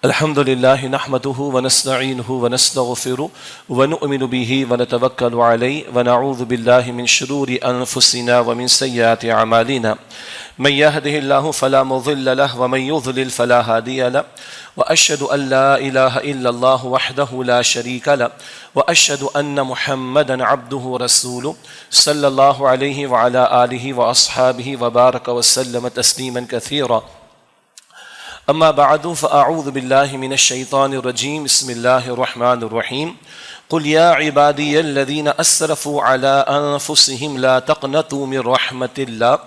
الحمد لله نحمده ونستعينه ونستغفره ونؤمن به ونتوكل عليه ونعوذ بالله من شرور أنفسنا ومن سيئات أعمالنا من يهده الله فلا مضل له ومن يضلل فلا هادي له وأشهد أن لا إله إلا الله وحده لا شريك له وأشهد أن محمدا عبده ورسوله صلى الله عليه وعلى آله وأصحابه وبارك وسلم تسليما كثيرا. أما بعد فأعوذ بالله من الشيطان الرجيم. بسم الله الرحمن الرحيم. قل يا عبادي الذين أسرفوا على أنفسهم لا تقنطوا من رحمة الله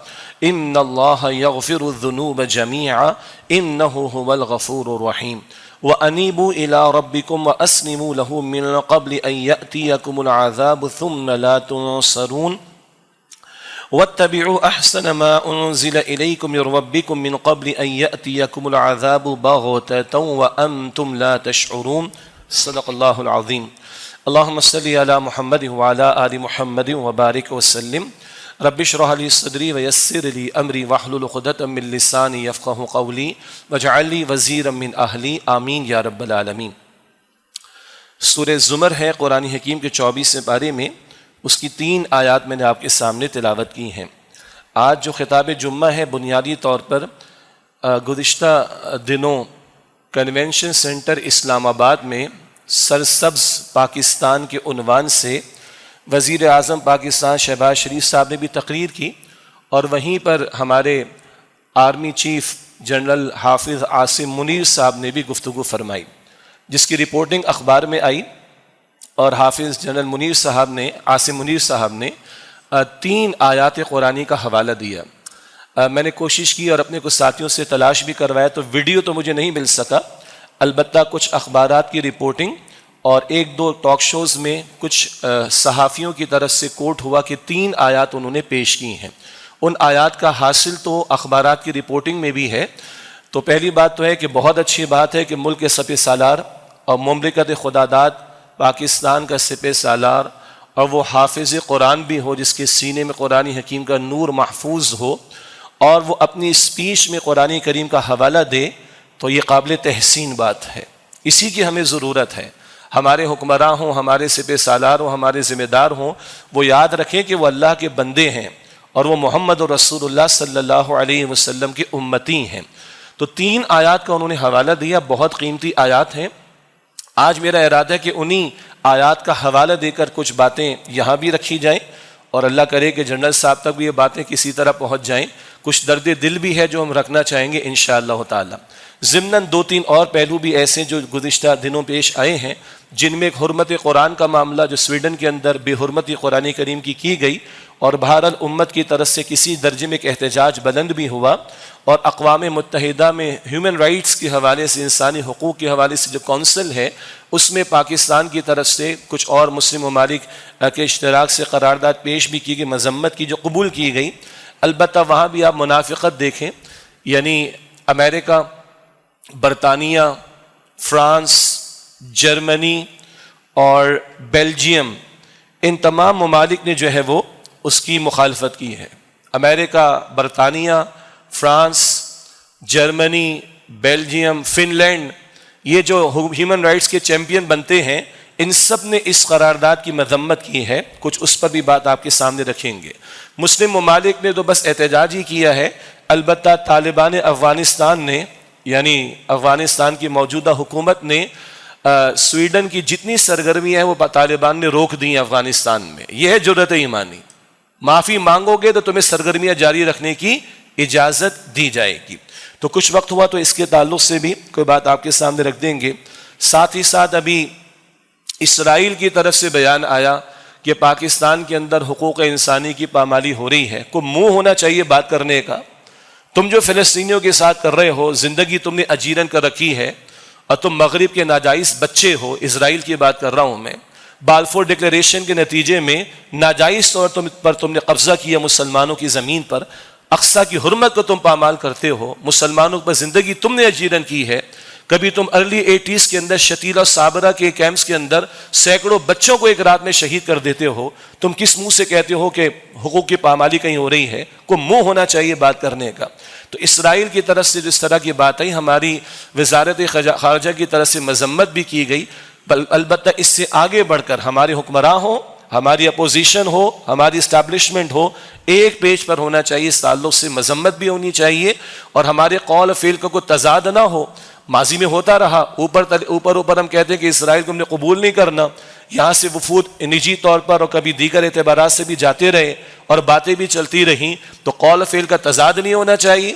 إن الله يغفر الذنوب جميعا إنه هو الغفور الرحيم. وأنيبوا إلى ربكم وأسلموا له من قبل أن يأتيكم العذاب ثم لا تنصرون واتبعوا أحسن ما أنزل إليكم من ربكم من قبل أن يأتيكم العذاب بغتة وأنتم لا تشعرون. صدق الله العظيم. اللهم صل على محمد وعلى آل محمد وبارك وسلم. رب اشرح لي صدري ويسر لي أمري واحلل عقدة من لساني يفقهوا قولي واجعل لي وزيرا من أهلي آمين یا رب العالمین. سورہ زمر ہے قرآن حکیم کے 24ویں پارے میں، اس کی 3 آیات میں نے آپ کے سامنے تلاوت کی ہیں. آج جو خطاب جمعہ ہے بنیادی طور پر گزشتہ دنوں کنونشن سینٹر اسلام آباد میں سرسبز پاکستان کے عنوان سے وزیر اعظم پاکستان شہباز شریف صاحب نے بھی تقریر کی، اور وہیں پر ہمارے آرمی چیف جنرل حافظ عاصم منیر صاحب نے بھی گفتگو فرمائی، جس کی رپورٹنگ اخبار میں آئی. اور حافظ جنرل منیر صاحب نے عاصم منیر صاحب نے 3 آیات قرآنی کا حوالہ دیا. میں نے کوشش کی اور اپنے کچھ ساتھیوں سے تلاش بھی کروایا، تو ویڈیو تو مجھے نہیں مل سکا، البتہ کچھ اخبارات کی رپورٹنگ اور 1-2 ٹاک شوز میں کچھ صحافیوں کی طرف سے کوٹ ہوا کہ 3 آیات انہوں نے پیش کی ہیں. ان آیات کا حاصل تو اخبارات کی رپورٹنگ میں بھی ہے. تو پہلی بات تو ہے کہ بہت اچھی بات ہے کہ ملک کے سپہ سالار اور مملکت خداداد پاکستان کا سپہ سالار اور وہ حافظ قرآن بھی ہو، جس کے سینے میں قرآن حکیم کا نور محفوظ ہو، اور وہ اپنی اسپیچ میں قرآن کریم کا حوالہ دے، تو یہ قابل تحسین بات ہے. اسی کی ہمیں ضرورت ہے. ہمارے حکمراں ہوں، ہمارے سپہ سالار ہوں، ہمارے ذمہ دار ہوں، وہ یاد رکھیں کہ وہ اللہ کے بندے ہیں اور وہ محمد رسول اللہ صلی اللہ علیہ وسلم کے امتی ہیں. تو 3 آیات کا انہوں نے حوالہ دیا، بہت قیمتی آیات ہیں. آج میرا ارادہ ہے کہ انہی آیات کا حوالہ دے کر کچھ باتیں یہاں بھی رکھی جائیں، اور اللہ کرے کہ جنرل صاحب تک بھی یہ باتیں کسی طرح پہنچ جائیں. کچھ درد دل بھی ہے جو ہم رکھنا چاہیں گے انشاءاللہ تعالی. ضمناً 2-3 اور پہلو بھی ایسے جو گزشتہ دنوں پیش آئے ہیں، جن میں ایک حرمت قرآن کا معاملہ جو سویڈن کے اندر بے حرمتی قرآن کریم کی گئی، اور بہرحال امت کی طرف سے کسی درجے میں ایک احتجاج بلند بھی ہوا، اور اقوام متحدہ میں ہیومن رائٹس کے حوالے سے، انسانی حقوق کے حوالے سے جو کونسل ہے، اس میں پاکستان کی طرف سے کچھ اور مسلم ممالک کے اشتراک سے قرارداد پیش بھی کی گئی، مذمت کی جو قبول کی گئی. البتہ وہاں بھی آپ منافقت دیکھیں، یعنی امریکہ، برطانیہ، فرانس، جرمنی اور بیلجیم، ان تمام ممالک نے جو ہے وہ اس کی مخالفت کی ہے. امریکہ، برطانیہ، France, Germany, Belgium, Finland, یہ جو ہیومن رائٹس کے چیمپئن بنتے ہیں، ان سب نے اس قرارداد کی مذمت کی ہے. کچھ اس پر بھی بات آپ کے سامنے رکھیں گے. مسلم ممالک نے تو بس احتجاج ہی کیا ہے. البتہ طالبان افغانستان نے، یعنی افغانستان کی موجودہ حکومت نے سویڈن کی جتنی سرگرمیاں ہیں وہ طالبان نے روک دی ہیں افغانستان میں. یہ ہے جرأت ایمانی. معافی مانگو گے تو تمہیں سرگرمیاں جاری رکھنے کی اجازت دی جائے گی. تو کچھ وقت ہوا تو اس کے تعلق سے بھی کوئی بات آپ کے سامنے رکھ دیں گے. ساتھ ہی ساتھ ابھی اسرائیل کی طرف سے بیان آیا کہ پاکستان کے اندر حقوق انسانی کی پامالی ہو رہی ہے. کوئی منہ ہونا چاہیے بات کرنے کا. تم جو فلسطینیوں کے ساتھ کر رہے ہو، زندگی تم نے اجیرن کر رکھی ہے، اور تم مغرب کے ناجائز بچے ہو. اسرائیل کی بات کر رہا ہوں میں. بالفور ڈکلیریشن کے نتیجے میں ناجائز طور پر تم نے قبضہ کیا مسلمانوں کی زمین پر. اقصیٰ کی حرمت کو تم پامال کرتے ہو. مسلمانوں پر زندگی تم نے اجیرن کی ہے. کبھی تم ارلی 80s کے اندر شتیل اور صابرہ کے کیمپس کے اندر سینکڑوں بچوں کو ایک رات میں شہید کر دیتے ہو. تم کس منہ سے کہتے ہو کہ حقوق کی پامالی کہیں ہو رہی ہے؟ کوئی منہ ہونا چاہیے بات کرنے کا. تو اسرائیل کی طرف سے جس طرح کی بات آئی ہماری وزارت خارجہ کی طرف سے مذمت بھی کی گئی. البتہ اس سے آگے بڑھ کر ہمارے حکمراں ہوں، ہماری اپوزیشن ہو، ہماری اسٹیبلشمنٹ ہو، ایک پیج پر ہونا چاہیے. اس تعلق سے مذمت بھی ہونی چاہیے اور ہمارے قول و فعل کا کوئی تضاد نہ ہو. ماضی میں ہوتا رہا، اوپر ہم کہتے ہیں کہ اسرائیل کو ہم نے قبول نہیں کرنا، یہاں سے وفود نجی طور پر اور کبھی دیگر اعتبارات سے بھی جاتے رہے اور باتیں بھی چلتی رہیں. تو قول و فعل کا تضاد نہیں ہونا چاہیے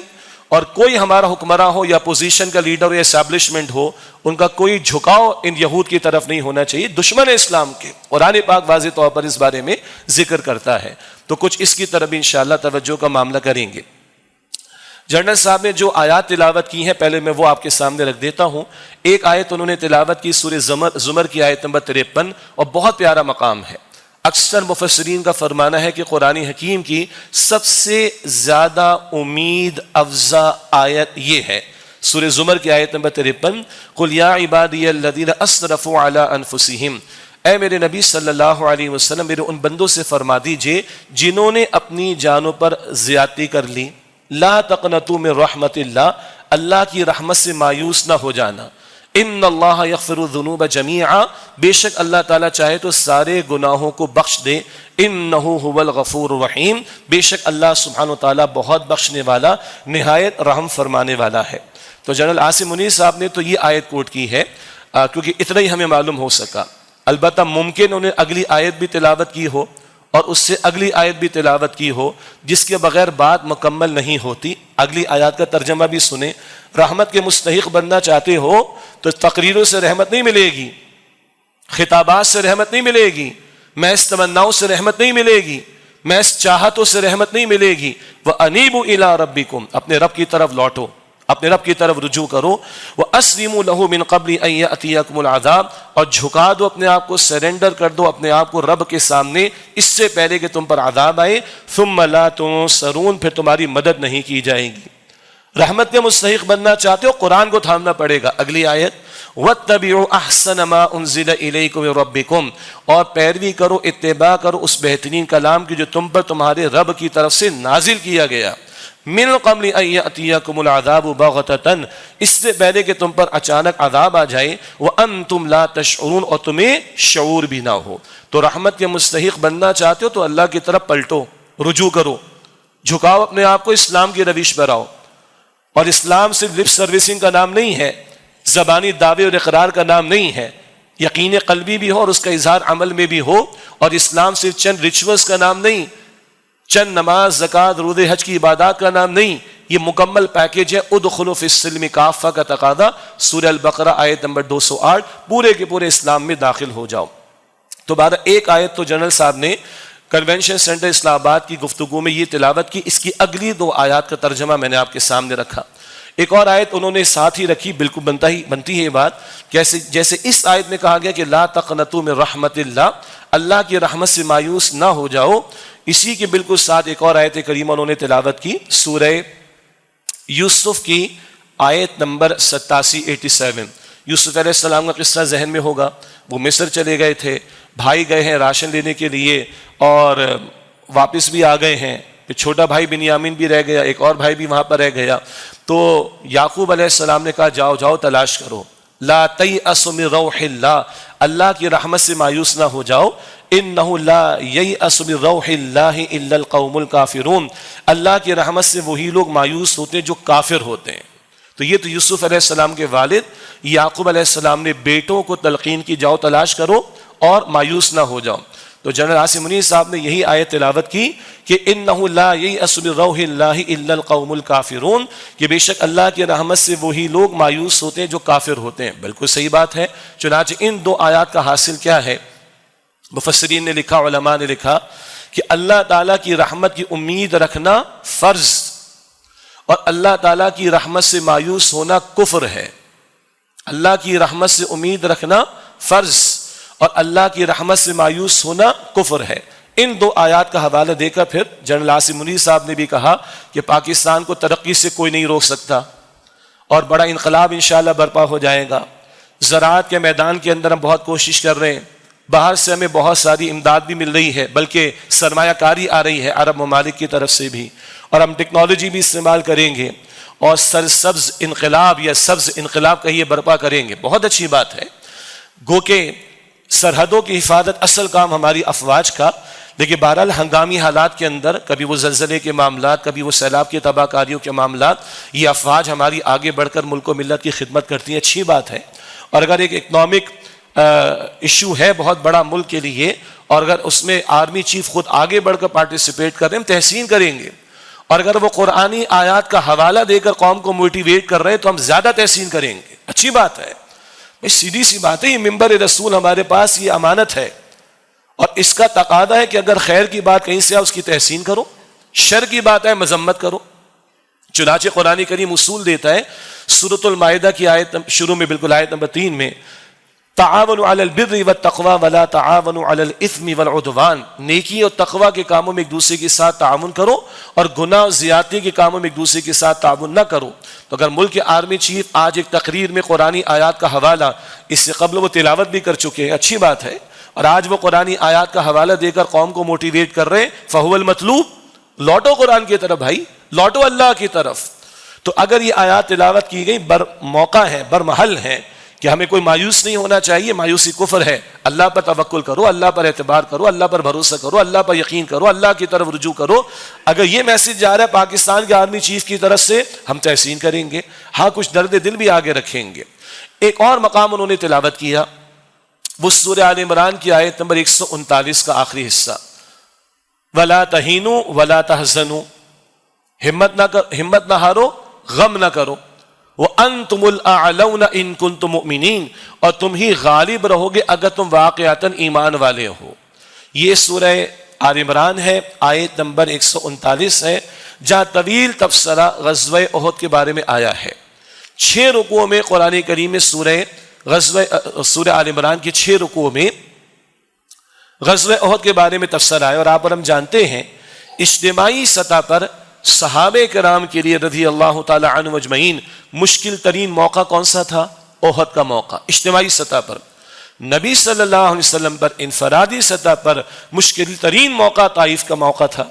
اور کوئی ہمارا حکمراں ہو یا اپوزیشن کا لیڈر یا اسٹیبلشمنٹ ہو، ان کا کوئی جھکاؤ ان یہود کی طرف نہیں ہونا چاہیے. دشمن اسلام کے قرآن پاک واضح طور پر اس بارے میں ذکر کرتا ہے. تو کچھ اس کی طرف انشاءاللہ توجہ کا معاملہ کریں گے. جنرل صاحب نے جو آیات تلاوت کی ہیں پہلے میں وہ آپ کے سامنے رکھ دیتا ہوں. ایک آیت انہوں نے تلاوت کی سورہ زمر کی آیت نمبر 53 اور بہت پیارا مقام ہے. اکثر مفسرین کا فرمانا ہے کہ قرآن حکیم کی سب سے زیادہ امید افزا آیت یہ ہے. سورہ زمر کی آیت نمبر 53 قل یا عبادی الذین اسرفوا علی انفسہم، اے میرے نبی صلی اللہ علیہ وسلم میرے ان بندوں سے فرما دیجئے جنہوں نے اپنی جانوں پر زیادتی کر لی. لا تقنطوا من رحمت اللہ، اللہ کی رحمت سے مایوس نہ ہو جانا. ان اللہ یغفر الذنوب جمیعا، بے شک اللہ تعالیٰ چاہے تو سارے گناہوں کو بخش دے. انہ هو الغفور الرحیم، بے شک اللہ سبحانہ وتعالیٰ بہت بخشنے والا نہایت رحم فرمانے والا ہے. تو جنرل عاصم منیر صاحب نے تو یہ آیت کوٹ کی ہے کیونکہ اتنا ہی ہمیں معلوم ہو سکا. البتہ ممکن انہیں اگلی آیت بھی تلاوت کی ہو اور اس سے اگلی آیت بھی تلاوت کی ہو جس کے بغیر بات مکمل نہیں ہوتی. اگلی آیات کا ترجمہ بھی سنیں. رحمت کے مستحق بننا چاہتے ہو تو تقریروں سے رحمت نہیں ملے گی، خطابات سے رحمت نہیں ملے گی، محض تمناؤں سے رحمت نہیں ملے گی، محض چاہتوں سے رحمت نہیں ملے گی. وَأَنِيبُوا إِلَىٰ رَبِّكُمْ، اپنے رب کی طرف لوٹو، اپنے رب کی طرف رجوع کرو. وَأَسْلِمُوا لَهُ مِن قَبْلِ أَن يَأْتِيَكُمُ الْعَذَابُ، اور جھکا دو اپنے آپ کو، سرنڈر کر دو اپنے آپ کو رب کے سامنے اس سے پہلے کہ تم پر عذاب آئے. ثُمَّ لَا تُنصَرُونَ، پھر تمہاری مدد نہیں کی جائے گی. رحمت کے مستحق بننا چاہتے ہو قرآن کو تھامنا پڑے گا. اگلی آیت وَاتَّبِعُوا أَحْسَنَ مَا أُنزِلَ إِلَيْكُمْ مِن رَبِّكُمْ، اور پیروی کرو، اتباع کرو اس بہترین کلام کی جو تم پر تمہارے رب کی طرف سے نازل کیا گیا. من قبل ان یأتیکم العذاب بغتۃ، اس سے پہلے کہ تم پر اچانک عذاب آ جائے. وانتم لا تشعرون، اور تمہیں شعور بھی نہ ہو. تو رحمت کے مستحق بننا چاہتے ہو تو اللہ کی طرف پلٹو، رجوع کرو، جھکاؤ اپنے آپ کو، اسلام کی روش پر آؤ. اور اسلام صرف لپ سروسنگ کا نام نہیں ہے، زبانی دعوے اور اقرار کا نام نہیں ہے. یقین قلبی بھی ہو اور اس کا اظہار عمل میں بھی ہو. اور اسلام صرف چند ریچولز کا نام نہیں، چند نماز، زکوٰۃ، روزے، حج کی عبادات کا نام نہیں. یہ مکمل پیکیج ہے. ادخلوا فی السلم کافہ کا تقاضا، سورہ البقرہ آیت نمبر 208. پورے کے پورے اسلام میں داخل ہو جاؤ. تو بعد ایک آیت تو جنرل صاحب نے کنونشن سینٹر اسلام آباد کی گفتگو میں یہ تلاوت کی. اس کی اگلی دو آیات کا ترجمہ میں نے آپ کے سامنے رکھا. ایک اور آیت انہوں نے ساتھ ہی رکھی، بالکل بنتی ہے یہ بات. جیسے اس آیت میں کہا گیا کہ لا تقنطوا من رحمت اللہ، اللہ کی رحمت سے مایوس نہ ہو جاؤ، اسی کے بالکل ساتھ ایک اور آیت کریمہ انہوں نے تلاوت کی. سورہ یوسف کی آیت نمبر 87 یوسف علیہ السلام کا قصہ ذہن میں ہوگا. وہ مصر چلے گئے تھے، بھائی گئے ہیں راشن لینے کے لیے اور واپس بھی آ گئے ہیں. چھوٹا بھائی بنیامین بھی رہ گیا، ایک اور بھائی بھی وہاں پر رہ گیا. تو یعقوب علیہ السلام نے کہا جاؤ تلاش کرو. لا تیأسوا من روح اللہ، اللہ کی رحمت سے مایوس نہ ہو جاؤ. انہ لا ییأس من روح اللہ الا القوم الکافرون، اللہ کی رحمت سے وہی لوگ مایوس ہوتے ہیں جو کافر ہوتے ہیں. تو یہ تو یوسف علیہ السلام کے والد یعقوب علیہ السلام نے بیٹوں کو تلقین کی جاؤ تلاش کرو اور مایوس نہ ہو جاؤ. تو جنرل عاصم منیر صاحب نے یہی آیت تلاوت کی کہ انہ لا ییأس من روح اللہ الا القوم الکافرون، کہ بے شک اللہ کی رحمت سے وہی لوگ مایوس ہوتے ہیں جو کافر ہوتے ہیں. بالکل صحیح بات ہے. چنانچہ ان دو آیات کا حاصل کیا ہے؟ مفسرین نے لکھا، علماء نے لکھا کہ اللہ تعالیٰ کی رحمت کی امید رکھنا فرض اور اللہ تعالیٰ کی رحمت سے مایوس ہونا کفر ہے. اللہ کی رحمت سے امید رکھنا فرض اور اللہ کی رحمت سے مایوس ہونا کفر ہے. ان دو آیات کا حوالہ دے کر پھر جنرل عاصم منیر صاحب نے بھی کہا کہ پاکستان کو ترقی سے کوئی نہیں روک سکتا اور بڑا انقلاب انشاءاللہ برپا ہو جائے گا۔ زراعت کے میدان کے اندر ہم بہت کوشش کر رہے ہیں، باہر سے ہمیں بہت ساری امداد بھی مل رہی ہے، بلکہ سرمایہ کاری آ رہی ہے عرب ممالک کی طرف سے بھی، اور ہم ٹیکنالوجی بھی استعمال کریں گے اور سرسبز انقلاب یا سبز انقلاب کہیے برپا کریں گے۔ بہت اچھی بات ہے، گو کہ سرحدوں کی حفاظت اصل کام ہماری افواج کا، لیکن بہرحال ہنگامی حالات کے اندر کبھی وہ زلزلے کے معاملات، کبھی وہ سیلاب کی تباہ کاریوں کے معاملات، یہ افواج ہماری آگے بڑھ کر ملک و ملت کی خدمت کرتی ہیں، اچھی بات ہے۔ اور اگر ایک اکنامک ایشو ہے بہت بڑا ملک کے لیے، اور اگر اس میں آرمی چیف خود آگے بڑھ کر پارٹیسپیٹ کر رہے ہیں، ہم تحسین کریں گے، اور اگر وہ قرآنی آیات کا حوالہ دے کر قوم کو موٹیویٹ کر رہے ہیں تو ہم زیادہ تحسین کریں گے، اچھی بات ہے۔ سیدھی سی بات ہے، یہ منبر رسول ہمارے پاس یہ امانت ہے، اور اس کا تقاضا ہے کہ اگر خیر کی بات کہیں سے آئے اس کی تحسین کرو، شر کی بات ہے مذمت کرو۔ چنانچہ قرآن کریم اصول دیتا ہے، سورۃ المائدہ کی آیت شروع میں بالکل آیت نمبر 3 میں، تعاونوا علی البر والتقوی ولا تعاونوا علی الاثم والعدوان، نیکی اور تقوی کے کاموں میں ایک دوسرے کے ساتھ تعاون کرو، اور گناہ اور زیادتی کے کاموں میں ایک دوسرے کے ساتھ تعاون نہ کرو۔ تو اگر ملک کے آرمی چیف آج ایک تقریر میں قرآنی آیات کا حوالہ، اس سے قبل وہ تلاوت بھی کر چکے ہیں، اچھی بات ہے، اور آج وہ قرآنی آیات کا حوالہ دے کر قوم کو موٹیویٹ کر رہے ہیں، فہو المطلوب، لوٹو قرآن کی طرف بھائی، لوٹو اللہ کی طرف۔ تو اگر یہ آیات تلاوت کی گئی، بر موقع ہے، بر محل ہے کہ ہمیں کوئی مایوس نہیں ہونا چاہیے، مایوسی کفر ہے، اللہ پر توکل کرو، اللہ پر اعتبار کرو، اللہ پر بھروسہ کرو، اللہ پر یقین کرو، اللہ کی طرف رجوع کرو۔ اگر یہ میسج جا رہا ہے پاکستان کے آرمی چیف کی طرف سے، ہم تحسین کریں گے، ہاں کچھ درد دل بھی آگے رکھیں گے۔ ایک اور مقام انہوں نے تلاوت کیا، وہ سورہ آل عمران کی آیت نمبر 139 کا آخری حصہ، وَلَا تَهِنُوا وَلَا تَحْزَنُوا، ہمت نہ ہارو، غم نہ کرو، وَأَنْتُمُ الْأَعْلَوْنَ إِن كُنتُم مُؤْمِنِينَ، اور تم ہی غالب رہو گے اگر تم واقعتاً ایمان والے ہو۔ یہ سورہ آل عمران ہے، آیت نمبر 139 ہے، جہاں طویل تبصرہ غزوہ احد کے بارے میں آیا ہے۔ 6 رکوعوں میں قرآن کریم میں سورہ آل عمران کی 6 رکوعوں میں غزوہ احد کے بارے میں تفصیل آیا، اور آپ اور ہم جانتے ہیں اجتماعی سطح پر صحابہ کرام کے لیے رضی اللہ تعالی عنہ اجمعین مشکل ترین موقع کون سا تھا؟ احد کا موقع۔ اجتماعی سطح پر نبی صلی اللہ علیہ وسلم پر انفرادی سطح پر مشکل ترین موقع طائف کا موقع تھا،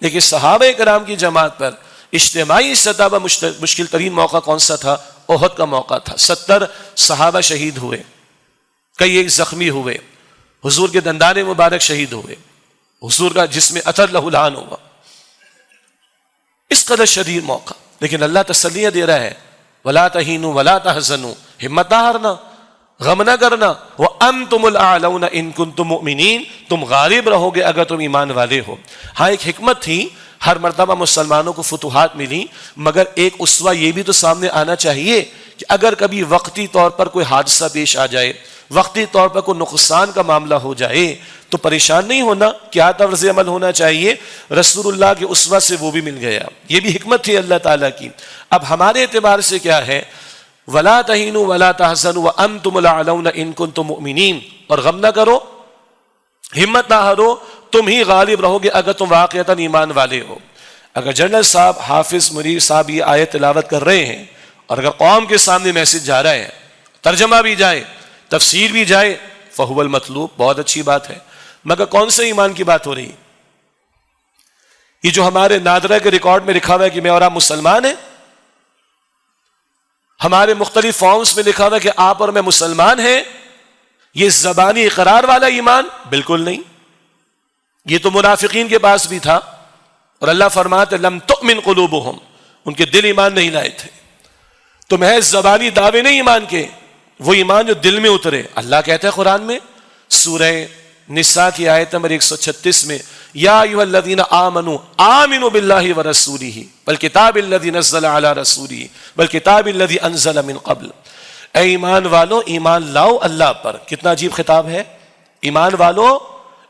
لیکن صحابہ کرام کی جماعت پر اجتماعی سطح پر مشکل ترین موقع کون سا تھا؟ احد کا موقع تھا۔ 70 صحابہ شہید ہوئے، کئی ایک زخمی ہوئے، حضور کے دندان مبارک شہید ہوئے، حضور کا جسم اثر لہولان ہوا، اس قدر شدید موقع، لیکن اللہ تسلیہ دے رہا ہے، وَلَا تَهِنُوا وَلَا تَحْزَنُوا، ہمت نہ ہارنا، غم نہ کرنا، وَأَنْتُمُ الْأَعْلَوْنَ إِن كُنتُم مُؤْمِنِينَ، تم غالب رہو گے اگر تم ایمان والے ہو۔ ہاں ایک حکمت تھی، ہر مرتبہ مسلمانوں کو فتوحات ملی، مگر ایک اسوہ یہ بھی تو سامنے آنا چاہیے کہ اگر کبھی وقتی طور پر کوئی حادثہ پیش آ جائے، وقتی طور پر کوئی نقصان کا معاملہ ہو جائے تو پریشان نہیں ہونا، کیا طرز عمل ہونا چاہیے؟ رسول اللہ کے اسوہ سے وہ بھی مل گیا، یہ بھی حکمت تھی اللہ تعالیٰ کی۔ اب ہمارے اعتبار سے کیا ہے؟ وَلَا تَهِنُوا وَلَا تَحْزَنُوا وَأَنْتُمُ الْأَعْلَوْنَ إِن كُنتُم مُؤْمِنِينَ، اور غم نہ کرو، ہمت نہ ہارو، تم ہی غالب رہو گے اگر تم واقعتاً ایمان والے ہو۔ اگر جنرل صاحب، حافظ منیر صاحب یہ آیت تلاوت کر رہے ہیں، اور اگر قوم کے سامنے میسج جا رہا ہے، ترجمہ بھی جائے، تفسیر بھی جائے، فہو المطلوب، بہت اچھی بات ہے، مگر کون سے ایمان کی بات ہو رہی؟ یہ جو ہمارے نادرہ کے ریکارڈ میں لکھا ہوا ہے کہ میں اور آپ مسلمان ہیں، ہمارے مختلف فارمز میں لکھا ہوا ہے کہ آپ اور میں مسلمان ہیں، یہ زبانی اقرار والا ایمان بالکل نہیں، یہ تو منافقین کے پاس بھی تھا، اور اللہ فرماتے لم تؤمن قلوبہم، ان کے دل ایمان نہیں لائے تھے۔ تو محض زبانی دعوے نہیں ایمان کے، وہ ایمان جو دل میں اترے۔ اللہ کہتا ہے قرآن میں سورہ نساء کی آیت نمبر 136 میں، یا ایھا الذین آمنوا آمنوا باللہ ورسولہ والکتاب الذی نزل علی رسولہ والکتاب الذی انزل من قبل، اے ایمان والو ایمان لاؤ اللہ پر۔ کتنا عجیب خطاب ہے، ایمان والو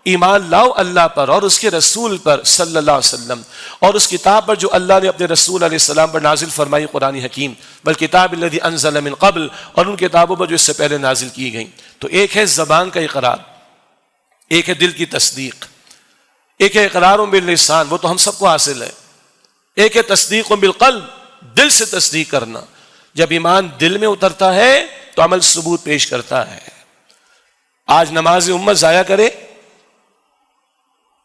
ایمان لاؤ اللہ پر اور اس کے رسول پر صلی اللہ علیہ وسلم، اور اس کتاب پر جو اللہ نے اپنے رسول علیہ السلام پر نازل فرمائی، قرآن حکیم، والکتاب الذی انزل من قبل، اور ان کتابوں پر جو اس سے پہلے نازل کی گئیں۔ تو ایک ہے زبان کا اقرار، ایک ہے دل کی تصدیق، ایک ہے اقرار باللسان، وہ تو ہم سب کو حاصل ہے، ایک ہے تصدیق بالقلب، دل سے تصدیق کرنا۔ جب ایمان دل میں اترتا ہے تو عمل ثبوت پیش کرتا ہے. آج نماز امت ضائع کرے،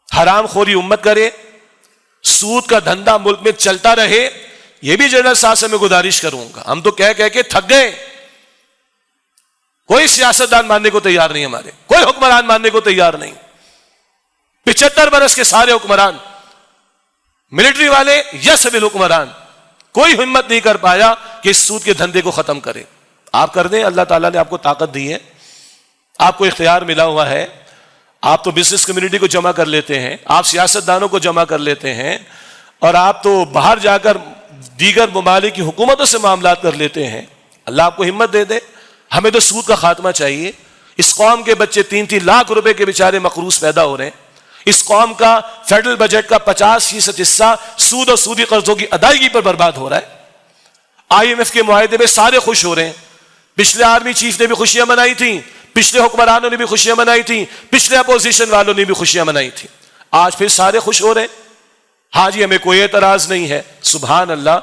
حرام خوری امت کرے، سود کا دھندا ملک میں چلتا رہے، یہ بھی جنرل صاحب سے میں گزارش کروں گا. ہم تو کہہ کے تھک گئے. کوئی سیاستدان ماننے کو تیار نہیں، ہمارے کوئی حکمران ماننے کو تیار نہیں. 75 برس کے سارے حکمران، ملٹری والے یا سول حکمران، کوئی ہمت نہیں کر پایا کہ اس سود کے دھندے کو ختم کرے. آپ کر دیں، اللہ تعالیٰ نے آپ کو طاقت دی ہے، آپ کو اختیار ملا ہوا ہے. آپ تو بزنس کمیونٹی کو جمع کر لیتے ہیں، آپ سیاستدانوں کو جمع کر لیتے ہیں، اور آپ تو باہر جا کر دیگر ممالک کی حکومتوں سے معاملات کر لیتے ہیں. اللہ آپ کو ہمت دے دے. ہمیں تو سود کا خاتمہ چاہیے. اس قوم کے بچے 3-3 لاکھ روپے کے بیچارے مقروض پیدا ہو رہے ہیں. اس قوم کا فیڈرل بجٹ کا 50% حصہ سود اور سودی قرضوں کی ادائیگی پر برباد ہو رہا ہے. IMF کے معاہدے میں سارے خوش ہو رہے ہیں. پچھلے آرمی چیف نے بھی خوشیاں منائی تھیں، پچھلے حکمرانوں نے بھی خوشیاں منائی تھیں، پچھلے اپوزیشن والوں نے بھی خوشیاں منائی تھیں. آج پھر سارے خوش ہو رہے ہیں. ہاں جی، ہمیں کوئی اعتراض نہیں ہے. سبحان اللہ.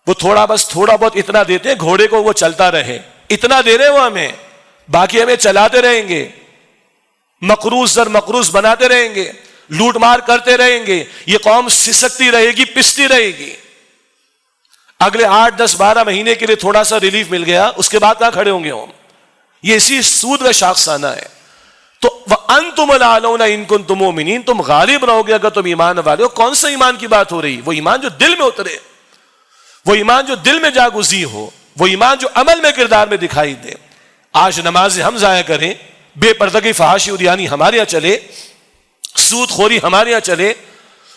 وہ تھوڑا بہت اتنا دیتے ہیں گھوڑے کو وہ چلتا رہے، اتنا دے رہے وہ ہمیں، باقی ہمیں چلاتے رہیں گے، مقروض در مقروض بناتے رہیں گے، لوٹ مار کرتے رہیں گے. یہ قوم سسکتی رہے گی، پستی رہے گی. اگلے 8, 10, 12 مہینے کے لیے تھوڑا سا ریلیف مل گیا، اس کے بعد کہاں کھڑے ہوں گے ہم؟ یہ اسی سود کا شاخسانہ ہے. تو وَأَنْتُمُ الْأَعْلَوْنَ إِن كُنتُم مُؤْمِنِينَ، تم غالب رہو گے اگر تم ایمان والے ہو. کون سا ایمان کی بات ہو رہی؟ وہ ایمان جو دل میں اترے، وہ ایمان جو دل میں جاگزی ہو، وہ ایمان جو عمل میں کردار میں دکھائی دے. آج نمازیں ہم ضائع کریں، بے پردگی فحاشی اریانی ہمارے یہاں چلے، سود خوری ہمارے یہاں چلے،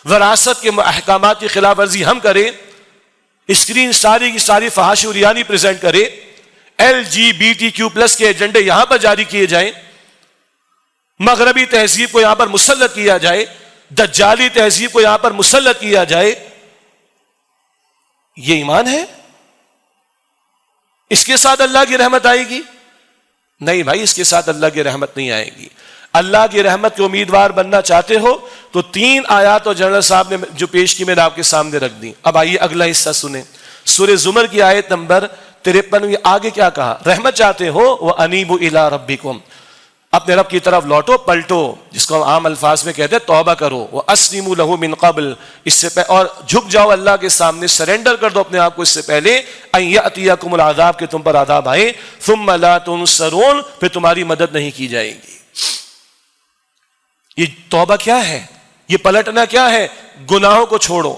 وراثت کے احکامات کی خلاف ورزی ہم کریں، اسکرین ساری کی ساری فحاشی اریانی پریزنٹ کرے، LGBTQ+ کے ایجنڈے یہاں پر جاری کیے جائیں، مغربی تہذیب کو یہاں پر مسلط کیا جائے، دجالی تہذیب کو یہاں پر مسلط کیا جائے. یہ ایمان ہے؟ اس کے ساتھ اللہ کی رحمت آئے گی؟ نہیں بھائی، اس کے ساتھ اللہ کی رحمت نہیں آئے گی. اللہ کی رحمت کے امیدوار بننا چاہتے ہو تو 3 آیات اور جنرل صاحب نے جو پیش کی میں نے آپ کے سامنے رکھ دی. اب آئیے اگلا حصہ سنیں. سورہ زمر کی آیت نمبر 53 آگے کیا کہا؟ رحمت چاہتے ہو وَأَنِيبُوا إِلَىٰ رَبِّكُمْ، اپنے رب کی طرف لوٹو، پلٹو، جس کو ہم عام الفاظ میں کہتے ہیں توبہ کرو. وَأَسْلِمُوا لَهُ مِن قَبْلِ، اس سے اور جھک جاؤ اللہ کے سامنے، سرنڈر کر دو اپنے آپ کو اس سے پہلے أَن يَأْتِيَكُمُ الْعَذَابُ، کہ تم پر عذاب آئے، ثُمَّ لَا تُنصَرُونَ، پھر تمہاری مدد نہیں کی جائے گی. یہ توبہ کیا ہے؟ یہ پلٹنا کیا ہے؟ گناہوں کو چھوڑو.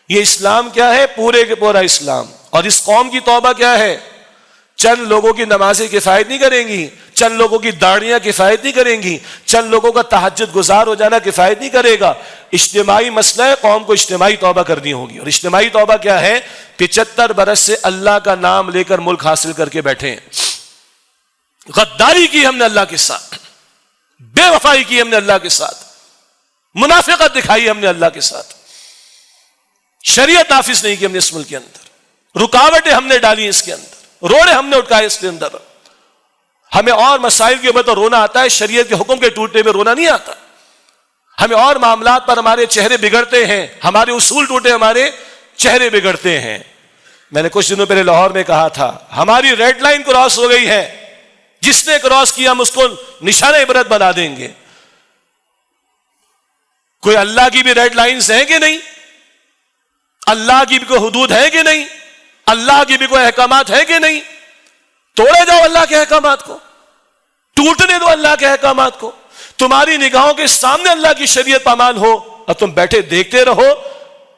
یہ اسلام کیا ہے؟ پورے کے پورا اسلام. اور اس قوم کی توبہ کیا ہے؟ چند لوگوں کی نمازیں کفایت نہیں کریں گی، چند لوگوں کی داڑیاں کفایت نہیں کریں گی، چند لوگوں کا تہجد گزار ہو جانا کفایت نہیں کرے گا. اجتماعی مسئلہ ہے، قوم کو اجتماعی توبہ کرنی ہوگی. اور اجتماعی توبہ کیا ہے؟ 75 برس سے اللہ کا نام لے کر ملک حاصل کر کے بیٹھے ہیں. غداری کی ہم نے اللہ کے ساتھ، بے وفائی کی ہم نے اللہ کے ساتھ، منافقت دکھائی ہم نے اللہ کے ساتھ، شریعت نافذ نہیں کی ہم نے اس ملک کے اندر، رکاوٹیں ہم نے ڈالی اس کے اندر، روڑے ہم نے اٹھائے اس کے اندر. ہمیں اور مسائل کے اوپر تو رونا آتا ہے، شریعت کے حکم کے ٹوٹنے میں رونا نہیں آتا. ہمیں اور معاملات پر ہمارے چہرے بگڑتے ہیں، ہمارے اصول ٹوٹے ہمارے چہرے بگڑتے ہیں. میں نے کچھ دنوں پہلے لاہور میں کہا تھا، ہماری ریڈ لائن کراس ہو گئی ہے، جس نے کراس کیا ہم اس کو نشانہ عبرت بنا دیں گے. کوئی اللہ کی بھی ریڈ لائنز ہیں کہ نہیں؟ اللہ کی بھی کوئی حدود ہے کہ نہیں؟ اللہ کی بھی کوئی احکامات ہے کہ نہیں؟ توڑے جاؤ اللہ کے احکامات کو، ٹوٹنے دو اللہ کے احکامات کو. تمہاری نگاہوں کے سامنے اللہ کی شریعت پامال ہو اور تم بیٹھے دیکھتے رہو.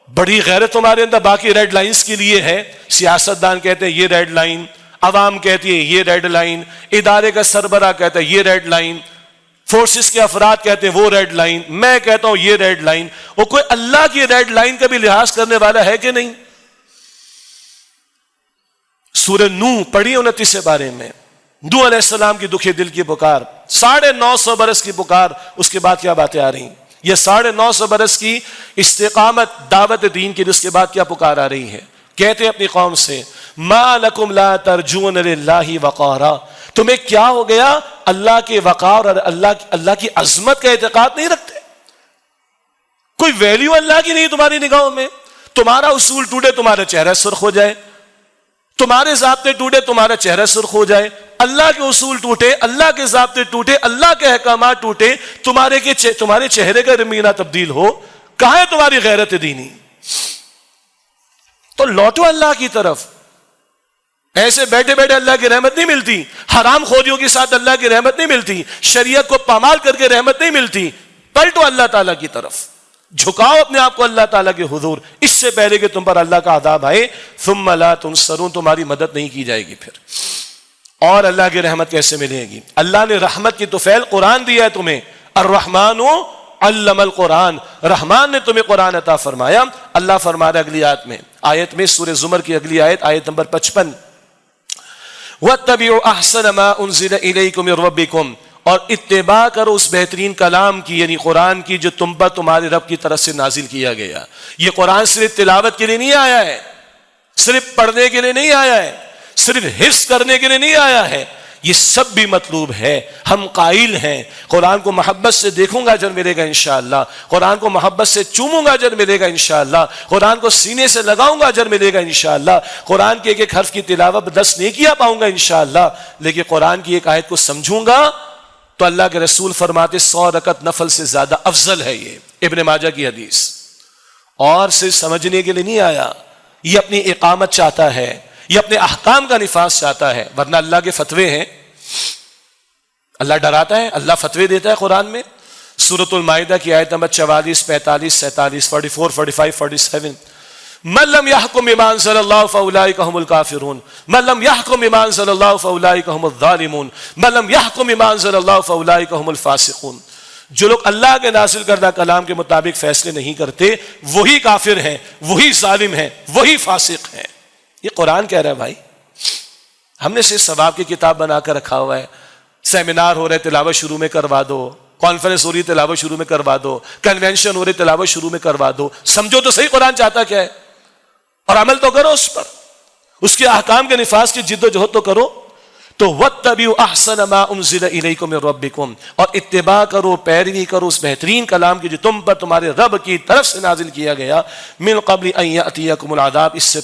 بڑی غیرت تمہارے اندر باقی ریڈ لائنز کے لیے ہے. سیاستدان کہتے ہیں یہ ریڈ لائن، عوام کہتی ہے یہ ریڈ لائن، ادارے کا سربراہ کہتا ہے یہ ریڈ لائن، فورسز کے افراد کہتے ہیں وہ ریڈ لائن، میں کہتا ہوں یہ ریڈ لائن. وہ کوئی اللہ کی ریڈ لائن کا بھی لحاظ کرنے والا ہے کہ نہیں؟ سورہ نوح پڑھی 29 بارے میں، نوح علیہ السلام کی دکھے دل کی پکار، 950 برس کی پکار، اس کے بعد کیا باتیں آ رہی ہیں؟ یہ 950 برس کی استقامت دعوت دین کی، جس کے بعد کیا پکار آ رہی ہے؟ کہتے ہیں اپنی قوم سے ما لکم لا ترجون للہ وقارا، تمہیں کیا ہو گیا اللہ کے وقار اور اللہ کی عظمت کا اعتقاد نہیں رکھتے؟ کوئی ویلیو اللہ کی نہیں تمہاری نگاہوں میں؟ تمہارا اصول ٹوٹے، تمہارا چہرہ سرخ ہو جائے، تمہارے ضابطے ٹوٹے تمہارا چہرہ سرخ ہو جائے، اللہ کے اصول ٹوٹے، اللہ کے ضابطے ٹوٹے، اللہ کے احکامات ٹوٹے، تمہارے چہرے کا رنگینہ تبدیل ہو، کہاں ہے تمہاری غیرت دینی؟ تو لوٹو اللہ کی طرف. ایسے بیٹھے بیٹھے اللہ کی رحمت نہیں ملتی، حرام خوریوں کے ساتھ اللہ کی رحمت نہیں ملتی، شریعت کو پامال کر کے رحمت نہیں ملتی. پلٹو اللہ تعالیٰ کی طرف، جھکاؤ اپنے آپ کو اللہ تعالیٰ کے حضور، اس سے پہلے کہ تم پر اللہ کا عذاب آئے. ثم لا تنصرون، تمہاری مدد نہیں کی جائے گی پھر. اور اللہ کی رحمت کیسے ملے گی؟ اللہ نے رحمت کی طفیل قرآن دیا ہے تمہیں. الرحمن علم القرآن، رحمان نے تمہیں قرآن عطا فرمایا. اللہ فرما رہا اگلی آیت میں سورہ زمر کی اگلی آیت نمبر 55، وَاتَّبِعُوا أَحْسَنَ مَا أُنزِلَ إِلَيْكُمْ مِن رَبِّكُمْ، اور اتباع کرو اس بہترین کلام کی، یعنی قرآن کی، جو تم پر تمہارے رب کی طرف سے نازل کیا گیا. یہ قرآن صرف تلاوت کے لیے نہیں آیا ہے، صرف پڑھنے کے لیے نہیں آیا ہے، صرف حفظ کرنے کے لیے نہیں آیا ہے، یہ سب بھی مطلوب ہے. ہم قائل ہیں قرآن کو محبت سے دیکھوں گا اجر ملے گا انشاءاللہ، قرآن کو محبت سے چوموں گا اجر ملے گا انشاءاللہ، قرآن کو سینے سے لگاؤں گا اجر ملے گا انشاءاللہ، قرآن کے ایک ایک حرف کی تلاوت 10 نیکیاں پاؤں گا انشاءاللہ. لیکن قرآن کی ایک آیت کو سمجھوں گا تو اللہ کے رسول فرماتے 100 رکعت نفل سے زیادہ افضل ہے. یہ ابن ماجہ کی حدیث. اور صرف سمجھنے کے لیے نہیں آیا، یہ اپنی اقامت چاہتا ہے، یہ اپنے احکام کا نفاذ چاہتا ہے. ورنہ اللہ کے فتوے ہیں، اللہ ڈراتا ہے، اللہ فتوے دیتا ہے قرآن میں. سورۃ المائدہ کی آیت نمبر 44، 45، 47، 44، 45، 47، من لم يحكم بما انزل الله فاولئك هم الكافرون، من لم يحكم بما انزل الله فاولئك هم الظالمون، من لم يحكم بما انزل الله فاولئك هم الفاسقون. جو لوگ اللہ کے نازل کردہ کلام کے مطابق فیصلے نہیں کرتے وہی کافر ہیں، وہی ظالم ہیں، وہی فاسق ہیں. یہ قرآن کہہ رہا ہے بھائی. ہم نے صرف ثواب کی کتاب بنا کر رکھا ہوا ہے. سیمینار ہو رہے تلاوت شروع میں کروا دو، کانفرنس ہو رہی تلاوت شروع میں کروا دو، کنونشن ہو رہے تلاوت شروع میں کروا دو. سمجھو تو صحیح قرآن چاہتا کیا ہے اور عمل تو کرو اس پر، اس کے احکام کے نفاذ کی جد و جہد تو کرو. تو وَاتَّبِعُوا أَحْسَنَ مَا أُنزِلَ إِلَيْكُم مِّن رَّبِّكُم، اور اتباع کرو، پیروی کرو اس بہترین کلام کی جو تم پر تمہارے رب کی طرف سے نازل کیا گیا. من قبل ان یأتیکم العذاب، اس سے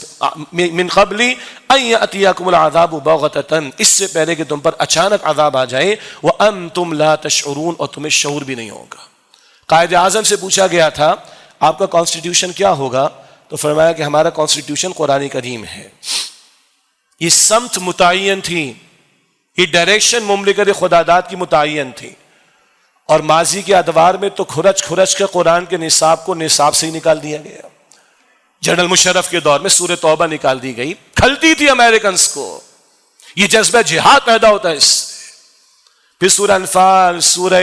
من قبل ان یأتیکم العذاب بغتۃ، اس سے پہلے کہ تم پر اچانک عذاب آ جائے. وانتم لا تشعرون، اور تمہیں شعور بھی نہیں ہوگا. قائد اعظم سے پوچھا گیا تھا آپ کا کانسٹیٹیوشن کیا ہوگا؟ تو فرمایا کہ ہمارا کانسٹیٹیوشن قرآن کریم ہے. یہ سمت متعین تھی، یہ ڈائریکشن مملکت خداداد کی متعین تھی. اور ماضی کے ادوار میں تو کھرچ کھرچ کے قرآن کے نصاب کو نصاب سے ہی نکال دیا گیا. جنرل مشرف کے دور میں سورہ توبہ نکال دی گئی، کھلتی تھی امریکنز کو. یہ جذبہ جہاد پیدا ہوتا ہے اس سے. پھر سورہ انفال، سورہ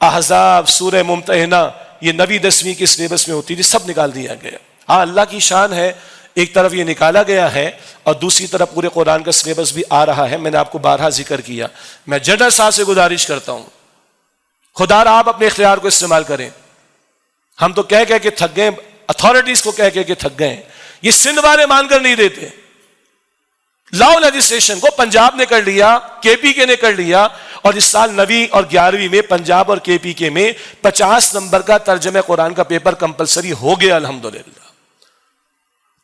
احزاب، سورہ ممتحنہ، یہ 9ویں 10ویں کے سلیبس میں ہوتی تھی، سب نکال دیا گیا. ہاں اللہ کی شان ہے، ایک طرف یہ نکالا گیا ہے اور دوسری طرف پورے قرآن کا سلیبس بھی آ رہا ہے. میں نے آپ کو بارہا ذکر کیا. میں جنرل صاحب سے گزارش کرتا ہوں خدا را آپ اپنے اختیار کو استعمال کریں. ہم تو کہہ کے تھک گئے، اتھارٹیز کو کہہ کے تھک گئے. یہ سندھ والے مان کر نہیں دیتے. لاؤ لیجسلیشن کو پنجاب نے کر لیا، کے پی کے نے کر لیا، اور اس سال 9ویں اور 11ویں میں پنجاب اور کے پی کے میں 50 نمبر کا ترجمہ قرآن کا پیپر کمپلسری ہو گیا الحمدللہ.